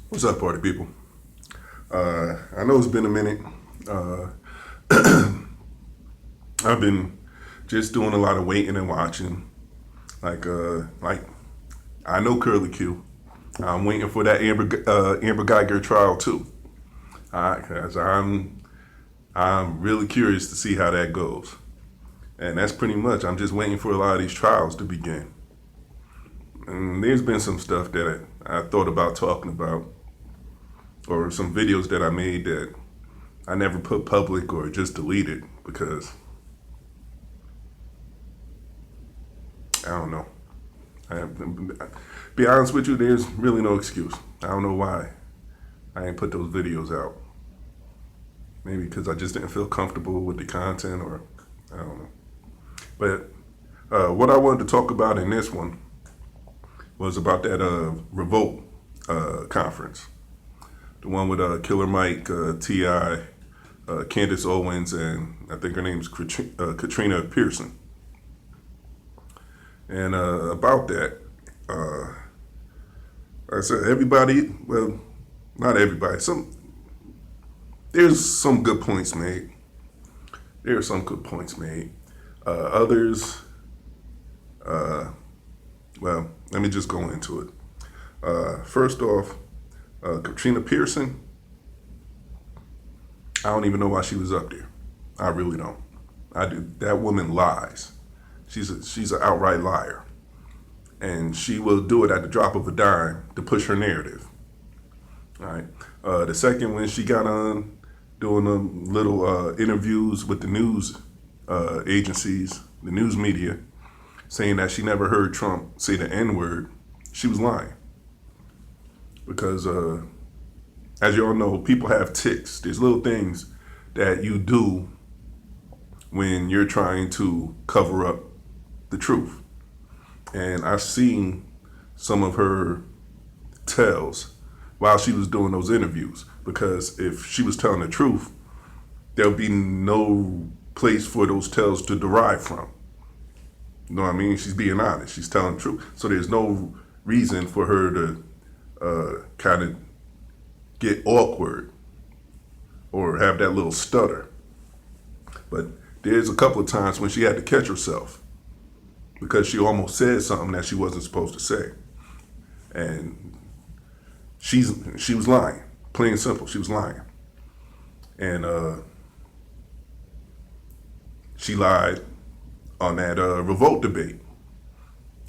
What's up, party people? I know it's been a minute. Uh, I've been just doing a lot of waiting and watching. Like I know Curly Q. I'm waiting for that Amber Geiger trial too. Cause I'm really curious to see how that goes. And that's pretty much. I'm just waiting for a lot of these trials to begin. And there's been some stuff that I thought about talking about, or some videos that I made that I never put public or just deleted because I don't know. Be honest with you, there's really no excuse. I don't know why I ain't put those videos out. Maybe because I just didn't feel comfortable with the content, or I don't know. But what I wanted to talk about in this one was about that REVOLT conference. The one with Killer Mike, T.I., Candace Owens, and I think her name's Katrina Pearson. And about that, like I said, everybody, well, not everybody, there's some good points made. There are some good points made. Others, well, let me just go into it. First off, Katrina Pearson, I don't even know why she was up there. I really don't. I do. That woman lies. She's an outright liar, and she will do it at the drop of a dime to push her narrative. All right. The second, when she got on doing them little interviews with the news agencies, the news media, saying that she never heard Trump say the N-word, she was lying. Because as you all know, people have tics. There's little things that you do when you're trying to cover up the truth. And I've seen some of her tells while she was doing those interviews, because if she was telling the truth, there'll be no place for those tells to derive from. You know what I mean? She's being honest. She's telling the truth. So there's no reason for her to kind of get awkward or have that little stutter. But there's a couple of times when she had to catch herself because she almost said something that she wasn't supposed to say. And she was lying. Plain and simple, she was lying. And she lied on that REVOLT Debate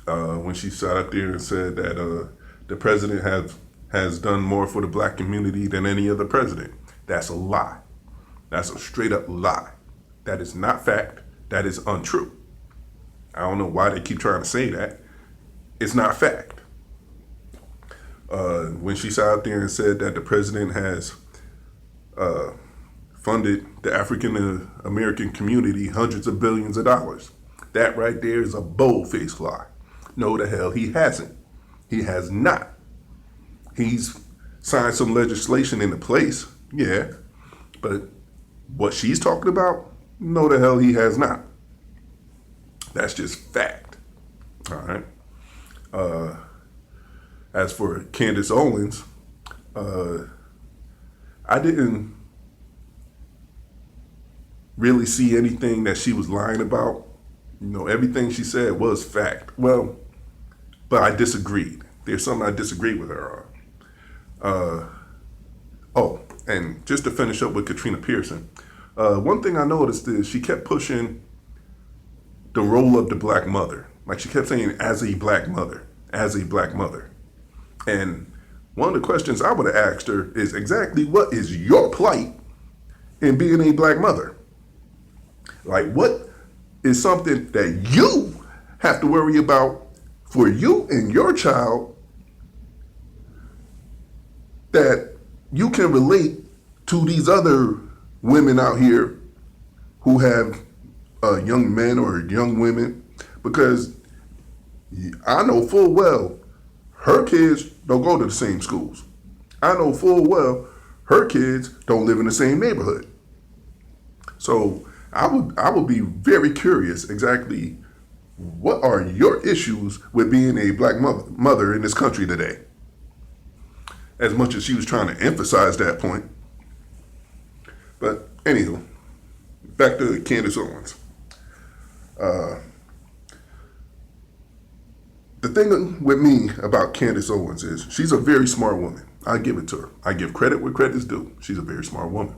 when she sat up there and said that the president has done more for the black community than any other president. That's a lie. That's a straight up lie. That is not fact. That is untrue. I don't know why they keep trying to say that. It's not fact. When she sat out there and said that the president has funded the African American community hundreds of billions of dollars, that right there is a bold-faced lie. No, the hell he hasn't. He has not. He's signed some legislation into place, yeah, but what she's talking about, no, the hell he has not. That's just fact. All right. As for Candace Owens, I didn't really see anything that she was lying about. You know, everything she said was fact. Well, but I disagreed. There's something I disagreed with her on. Oh, and just to finish up with Katrina Pearson, one thing I noticed is she kept pushing the role of the black mother. Like, she kept saying, as a black mother, as a black mother. And one of the questions I would have asked her is exactly what is your plight in being a black mother? Like, what is something that you have to worry about for you and your child that you can relate to these other women out here who have young men or young women? Because I know full well her kids don't go to the same schools. I know full well her kids don't live in the same neighborhood. So I would be very curious exactly what are your issues with being a black mother in this country today. as much as she was trying to emphasize that point. But anywho, back to Candace Owens. The thing with me about Candace Owens is she's a very smart woman. I give it to her. I give credit where credit's due. She's a very smart woman.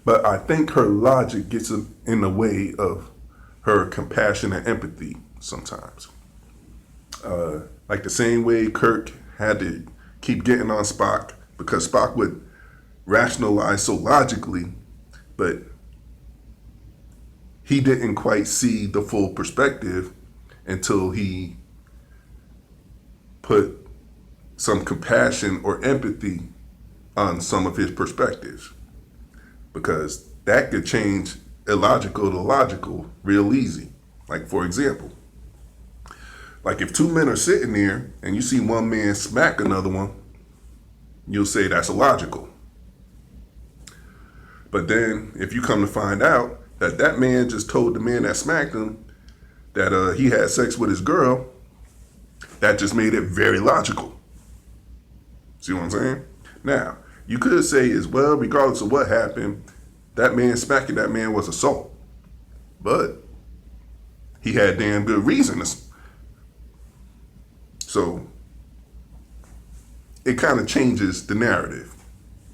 But I think her logic gets in the way of her compassion and empathy sometimes. Like the same way Kirk had to keep getting on Spock because Spock would rationalize so logically, but he didn't quite see the full perspective until he put some compassion or empathy on some of his perspectives, because that could change illogical to logical real easy. Like, for example, like if two men are sitting there and you see one man smack another one, you'll say that's illogical. But then if you come to find out that that man just told the man that smacked him that he had sex with his girl, that just made it very logical. See what I'm saying? Now, you could say as well, regardless of what happened, that man smacking that man was assault. But he had damn good reasons. So it kind of changes the narrative.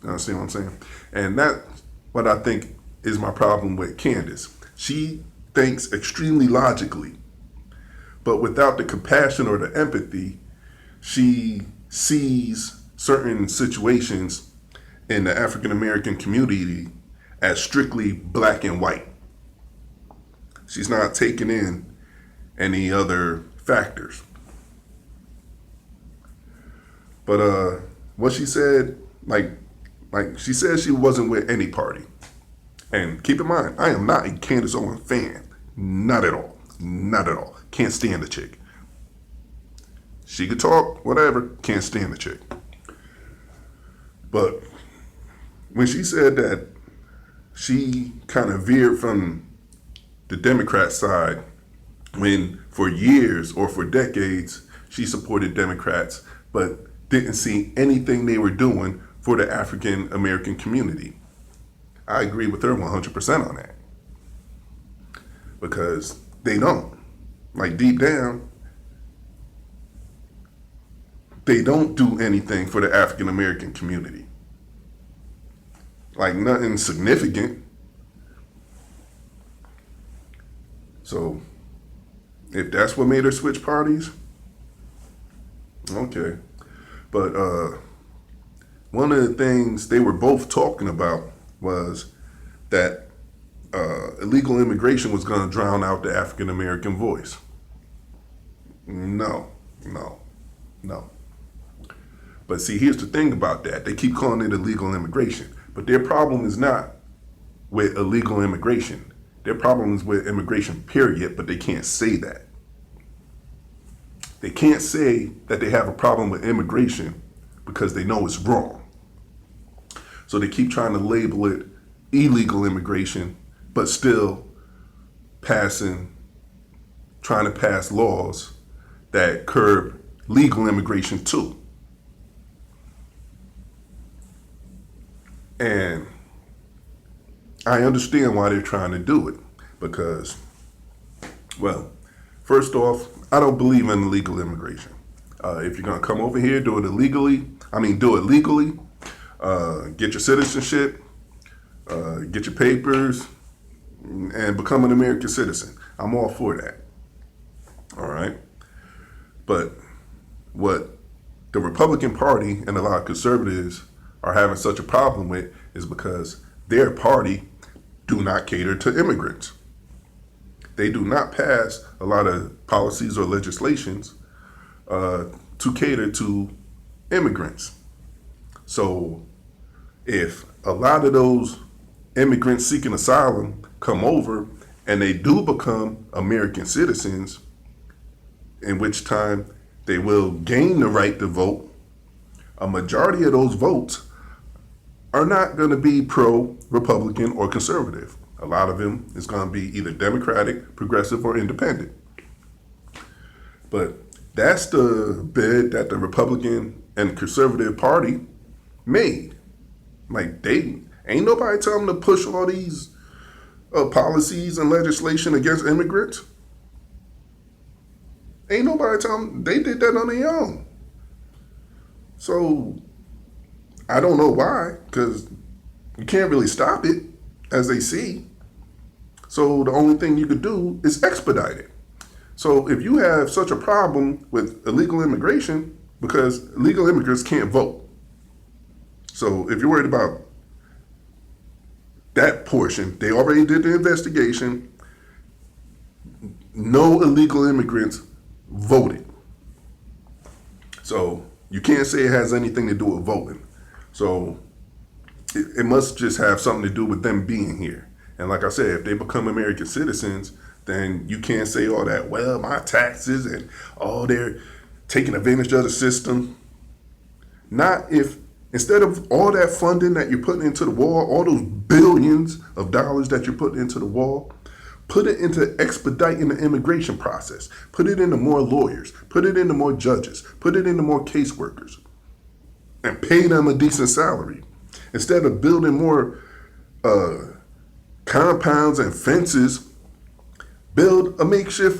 You understand what I'm saying? And that's what I think is my problem with Candace. She thinks extremely logically, but without the compassion or the empathy, she sees certain situations in the African American community as strictly black and white. She's not taking in any other factors. But what she said, like she said she wasn't with any party. And keep in mind, I am not a Candace Owens fan. Not at all. Not at all. Can't stand the chick. She could talk, whatever, can't stand the chick. But when she said that she kind of veered from the Democrat side when for years or for decades she supported Democrats but didn't see anything they were doing for the African American community, I agree with her 100% on that. Because they don't. Like deep down, they don't do anything for the African American community. Like nothing significant. So if that's what made her switch parties, okay. But one of the things they were both talking about was that illegal immigration was going to drown out the African American voice. No. But see, here's the thing about that. They keep calling it illegal immigration. But their problem is not with illegal immigration. Their problem is with immigration, period, but they can't say that. They can't say that they have a problem with immigration because they know it's wrong. So they keep trying to label it illegal immigration, but still trying to pass laws that curb legal immigration too. And I understand why they're trying to do it because, well, first off, I don't believe in illegal immigration. If you're going to come over here, do it legally, get your citizenship, get your papers, and become an American citizen. I'm all for that. All right? But what the Republican Party and a lot of conservatives are having such a problem with is because their party do not cater to immigrants. They do not pass a lot of policies or legislations to cater to immigrants. So if a lot of those immigrants seeking asylum come over and they do become American citizens, in which time they will gain the right to vote, a majority of those votes are not going to be pro-Republican or conservative. A lot of them is going to be either Democratic, progressive, or independent. But That's the bid that the Republican and Conservative Party made. Like, they ain't nobody telling them to push all these policies and legislation against immigrants. Ain't nobody telling them. They did that on their own. So I don't know why, because you can't really stop it as they see. So the only thing you could do is expedite it. So if you have such a problem with illegal immigration, because illegal immigrants can't vote. So if you're worried about that portion, they already did the investigation. No illegal immigrants voted. So you can't say it has anything to do with voting. So it must just have something to do with them being here. And like I said, if they become American citizens, then you can't say all that, well, my taxes and they're taking advantage of the system. Not if, instead of all that funding that you're putting into the wall, all those billions of dollars that you're putting into the wall, put it into expediting the immigration process. Put it into more lawyers. Put it into more judges. Put it into more caseworkers. And pay them a decent salary. Instead of building more compounds and fences, build a makeshift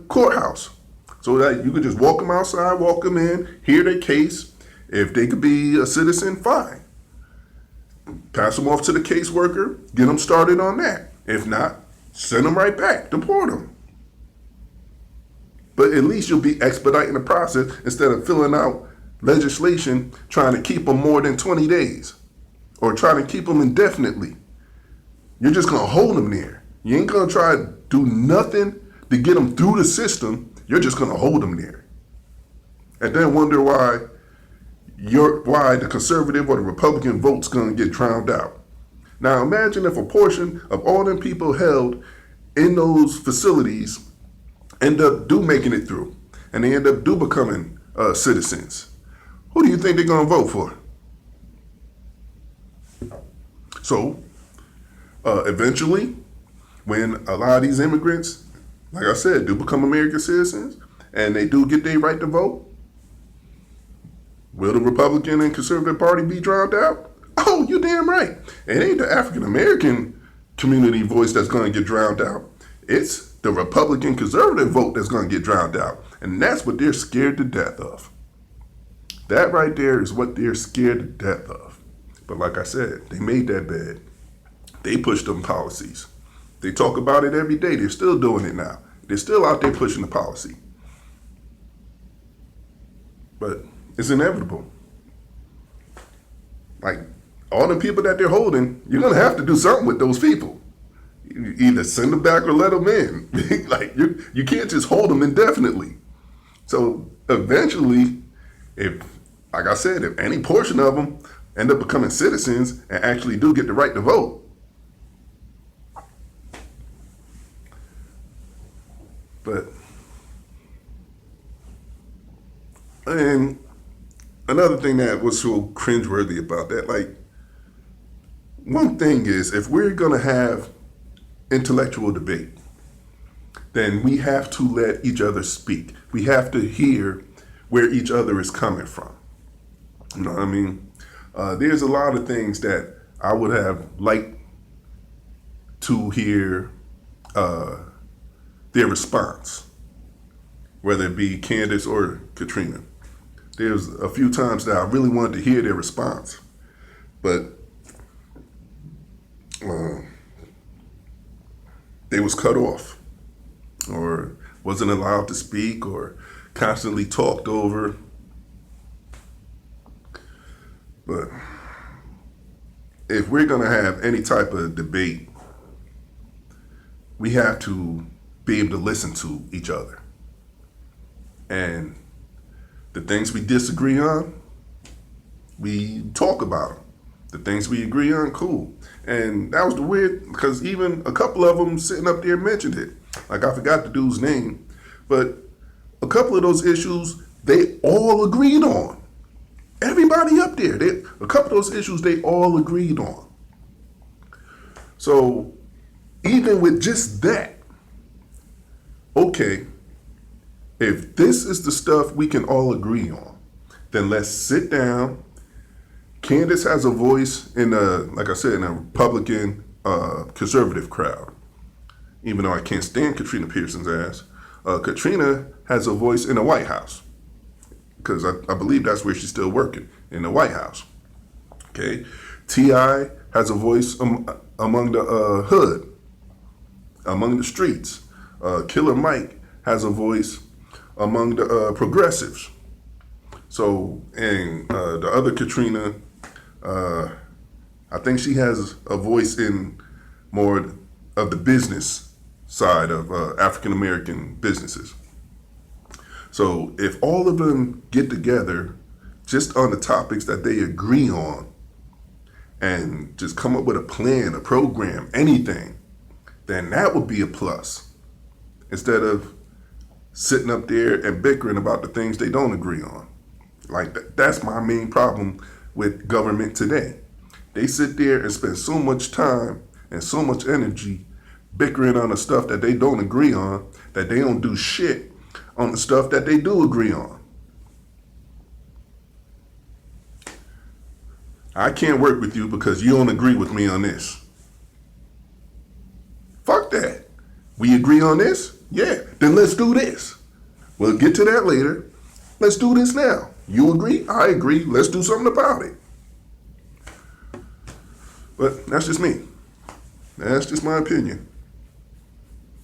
courthouse so that you could just walk them outside, walk them in, hear their case. If they could be a citizen, fine. Pass them off to the caseworker, get them started on that. If not, send them right back, deport them. But at least you'll be expediting the process instead of filling out legislation trying to keep them more than 20 days or trying to keep them indefinitely. You're just going to hold them there. You ain't going to try to do nothing to get them through the system. You're just going to hold them there. And then wonder why the conservative or the Republican vote's going to get drowned out. Now imagine if a portion of all them people held in those facilities end up making it through, and they end up becoming citizens. Who do you think they're going to vote for? So eventually, when a lot of these immigrants, like I said, do become American citizens, and they do get their right to vote, will the Republican and Conservative Party be drowned out? Oh, you damn right. It ain't the African American community voice that's going to get drowned out. It's the Republican Conservative vote that's going to get drowned out. And that's what they're scared to death of. That right there is what they're scared to death of. But like I said, they made that bed. They pushed them policies. They talk about it every day. They're still doing it now. They're still out there pushing the policy. But it's inevitable. Like, all the people that they're holding, you're going to have to do something with those people. You either send them back or let them in. Like, you can't just hold them indefinitely. So eventually, like I said, if any portion of them end up becoming citizens and actually do get the right to vote, and another thing that was so cringeworthy about that, like, one thing is, if we're going to have intellectual debate, then we have to let each other speak. We have to hear where each other is coming from. You know what I mean? There's a lot of things that I would have liked to hear their response, whether it be Candace or Katrina. There's a few times that I really wanted to hear their response, but they was cut off or wasn't allowed to speak or constantly talked over. But if we're going to have any type of debate, we have to be able to listen to each other. And the things we disagree on, we talk about them. The things we agree on, cool. And that was the weird, because even a couple of them sitting up there mentioned it. Like, I forgot the dude's name, but a couple of those issues, they all agreed on. Everybody up there, a couple of those issues, they all agreed on. So even with just that, okay, If this is the stuff we can all agree on, then let's sit down. Candace has a voice in like I said, in a Republican conservative crowd. Even though I can't stand Katrina Pearson's ass, Katrina has a voice in the White House. Because I believe that's where she's still working, in the White House. Okay? T.I. has a voice among the hood, among the streets. Killer Mike has a voice among the progressives. So, and the other Katrina, I think she has a voice in more of the business side of African American businesses. So if all of them get together just on the topics that they agree on and just come up with a plan, a program, anything, then that would be a plus. Instead of sitting up there and bickering about the things they don't agree on. Like that's my main problem with government today. They sit there and spend so much time and so much energy bickering on the stuff that they don't agree on, that they don't do shit on the stuff that they do agree on. I can't work with you because you don't agree with me on this. Fuck that. We agree on this? Yeah, then let's do this. We'll get to that later. Let's do this now. You agree? I agree. Let's do something about it. But that's just me. That's just my opinion.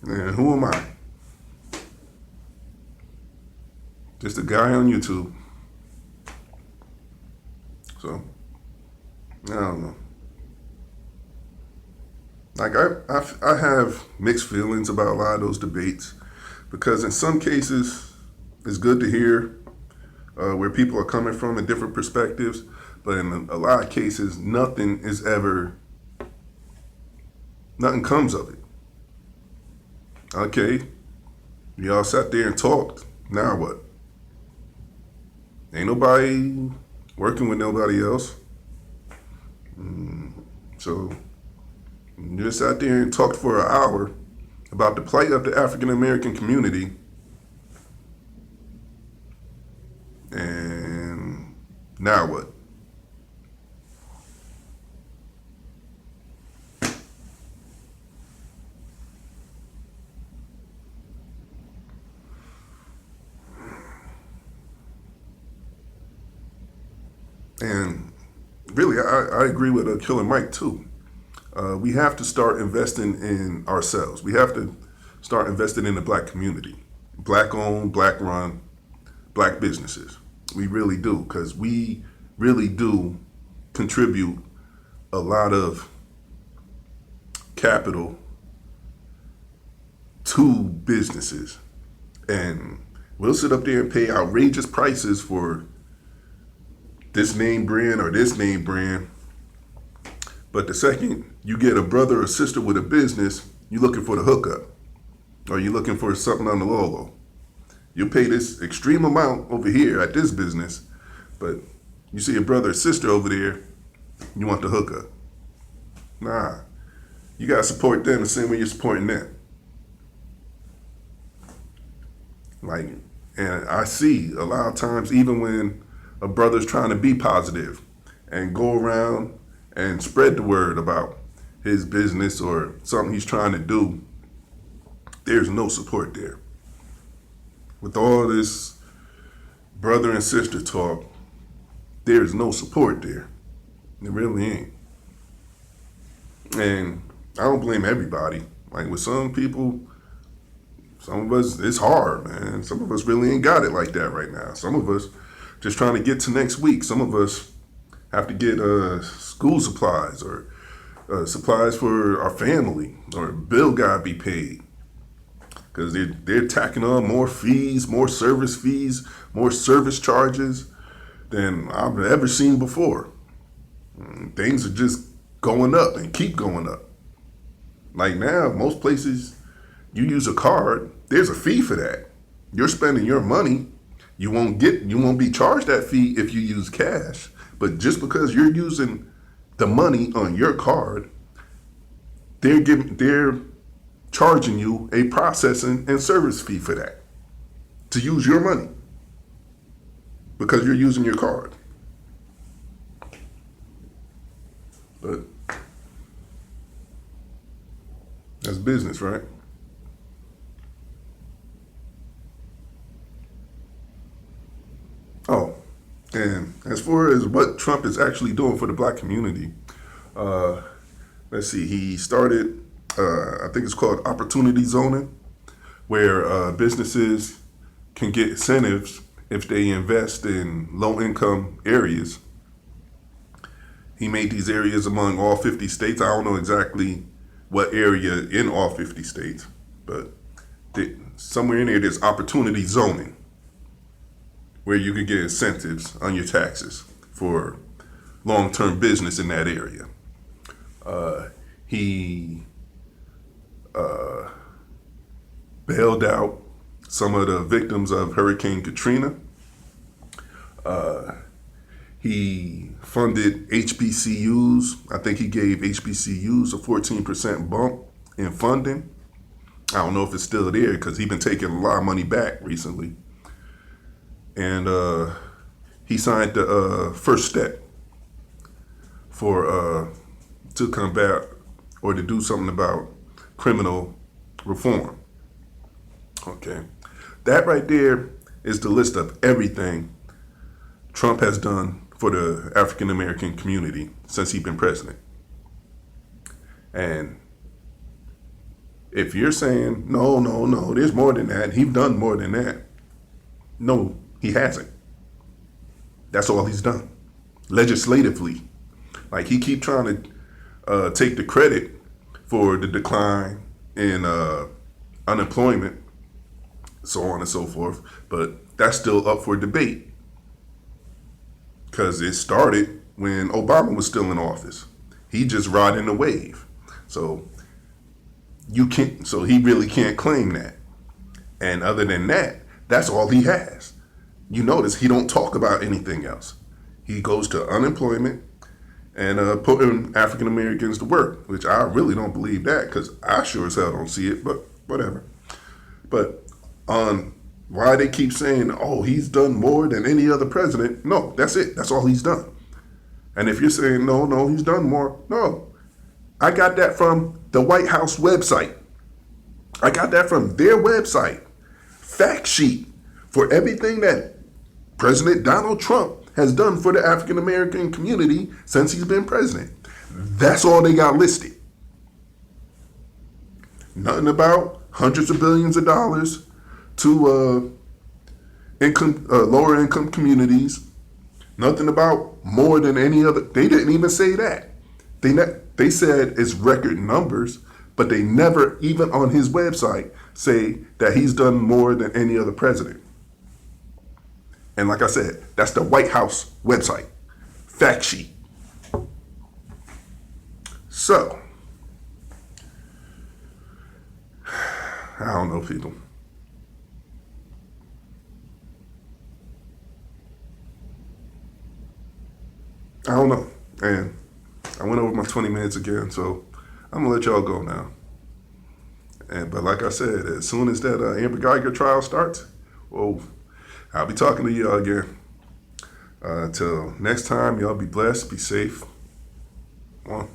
And who am I? Just a guy on YouTube. So, I don't know. Like, I have mixed feelings about a lot of those debates because in some cases, it's good to hear where people are coming from and different perspectives, but in a lot of cases, nothing comes of it. Okay, y'all sat there and talked, now what? Ain't nobody working with nobody else. So you just sat there and talked for an hour about the plight of the African American community, and now what? And really, I agree with Killer Mike too. We have to start investing in ourselves. We have to start investing in the black community. Black owned, black run, black businesses. We really do, because we really do contribute a lot of capital to businesses. And we'll sit up there and pay outrageous prices for this name brand or this name brand. But the second you get a brother or sister with a business, you're looking for the hookup, or you're looking for something on the logo. You pay this extreme amount over here at this business, but you see a brother or sister over there, you want the hookup. Nah, you gotta support them the same way you're supporting them. Like, and I see a lot of times, even when a brother's trying to be positive and go around and spread the word about his business or something he's trying to do, there's no support there. With all this brother and sister talk, there's no support there. There really ain't. And I don't blame everybody. Like with some people, some of us, it's hard, man. Some of us really ain't got it like that right now. Some of us just trying to get to next week. Some of us have to get school supplies or supplies for our family, or a bill gotta be paid. Because they're tacking on more fees, more service charges than I've ever seen before. Things are just going up and keep going up. Like now, most places, you use a card, there's a fee for that. You're spending your money. You won't be charged that fee if you use cash. But just because you're using the money on your card, they're charging you a processing and service fee for that. to use your money because you're using your card. But that's business, right? Oh, and as far as what Trump is actually doing for the black community, uh, let's see, he started, I think it's called opportunity zoning, where businesses can get incentives if they invest in low income areas. He made these areas among all 50 states. I don't know exactly what area in all 50 states, but somewhere in there, there's opportunity zoning where you can get incentives on your taxes for long-term business in that area. He bailed out some of the victims of Hurricane Katrina. He funded HBCUs. I think he gave HBCUs a 14% bump in funding. I don't know if it's still there because he's been taking a lot of money back recently. And he signed the first step for to combat or to do something about criminal reform. Okay, that right there is the list of everything Trump has done for the African American community since he's been president. And if you're saying, no, there's more than that, he's done more than that. No, he hasn't. That's all he's done. Legislatively. Like he keep trying to take the credit for the decline in unemployment, so on and so forth. But that's still up for debate. Because it started when Obama was still in office. He just riding the wave. So he really can't claim that. And other than that, that's all he has. You notice he don't talk about anything else. He goes to unemployment and putting African Americans to work, which I really don't believe that because I sure as hell don't see it, but whatever. But on why they keep saying, oh, he's done more than any other president. No, that's it. That's all he's done. And if you're saying, no, he's done more. No, I got that from the White House website. I got that from their website. Fact sheet for everything that President Donald Trump has done for the African American community since he's been president. That's all they got listed. Nothing about hundreds of billions of dollars to lower income communities. Nothing about more than any other. They didn't even say that. They said it's record numbers, but they never, even on his website, say that he's done more than any other president. And like I said, that's the White House website. Fact sheet. So, I don't know, people. I don't know. And I went over my 20 minutes again, so I'm going to let y'all go now. But like I said, as soon as that Amber Geiger trial starts, well, I'll be talking to y'all again. Till next time, y'all be blessed, be safe. One.